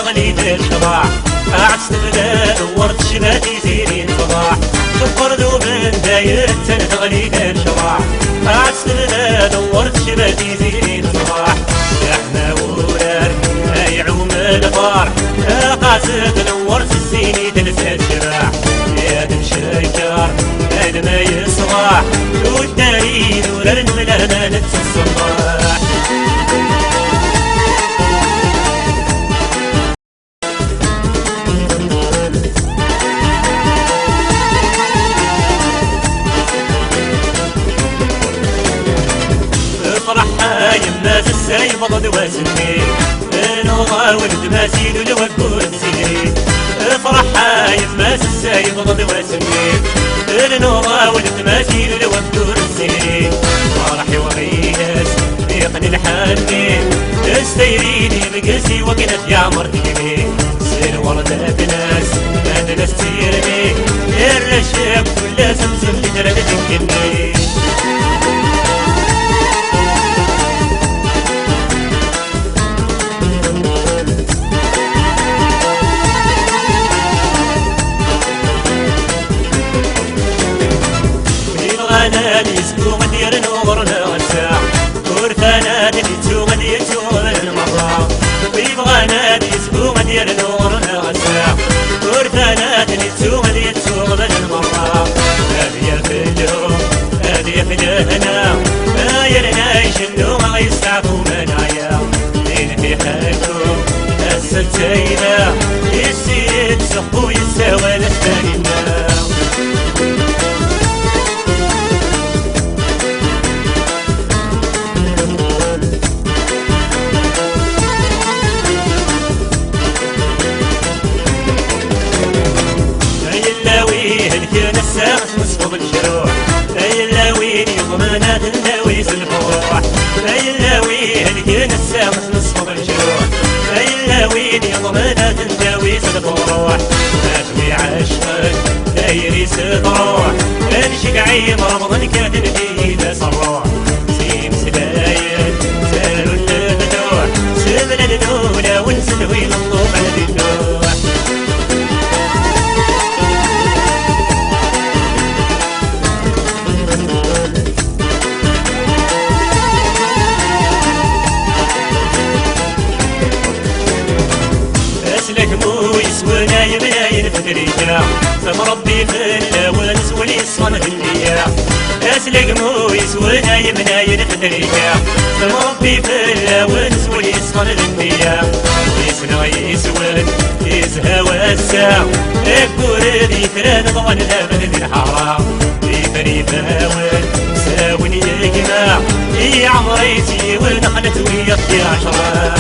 تغلي الشباع عستبدا دورت شباتي زيرين صباح شفر ذوب داير تغلي الشباع عستبدا دورت شباتي زيرين صباح احنا ورار يعوم الفار قاسد نورت الزيني تلسى الشباع يا دم شكر هذا ما يصباح والداري دور الملامة نفس الصباح فرحها يما السايب ضد واسمي نوضا ولد ماسيد ولوكو السيري فرحها يما السايب ضد واسمي نوضا ولد ماسيد ولوكو السيري فرحي وغياس بيقن الحاني استيريني بقسي وقنت يا مرتيني سير وردات ناس ما ناس تيرني الرشاق كل سمسم لجرد تنكني أنا نسكو مدير نورنا والساعة ورثانا نتو مدير تور المرة ويبغانا نسكو مدير نورنا والساعة ورثانا نتو مدير تور المرة هذه في اليوم هذه في الهنا يرنا يشنو ما يستعفو منايا لين في حالكم السلسيلة يسيد سقو يساوى للثانينا نصف الشروح اللاوين يضمنات اللاوي الفروح اللاوي هلكين السامس نصف الشروح اللاوين يضمنات اللاوي الفروح ماتوي عشقك دايري ستروح انشق عيم رمضان كاتب فيه داس الروح سيم سلايل سالوا المفتوح سبل الدولة ونسلوي نطوف على النوح يسونا يبناين فتريجا فمربي في اللونس وليصفن في الليا اسلق مو يسونا يبناين فتريجا فمربي في اللونس وليصفن في الليا يسنا يسون يزهوى الساع الكور ذي فران ضغن لابن ذي الحرام ذي فريفاون ساون يجمع يا عمريتي ونخلت ويا 12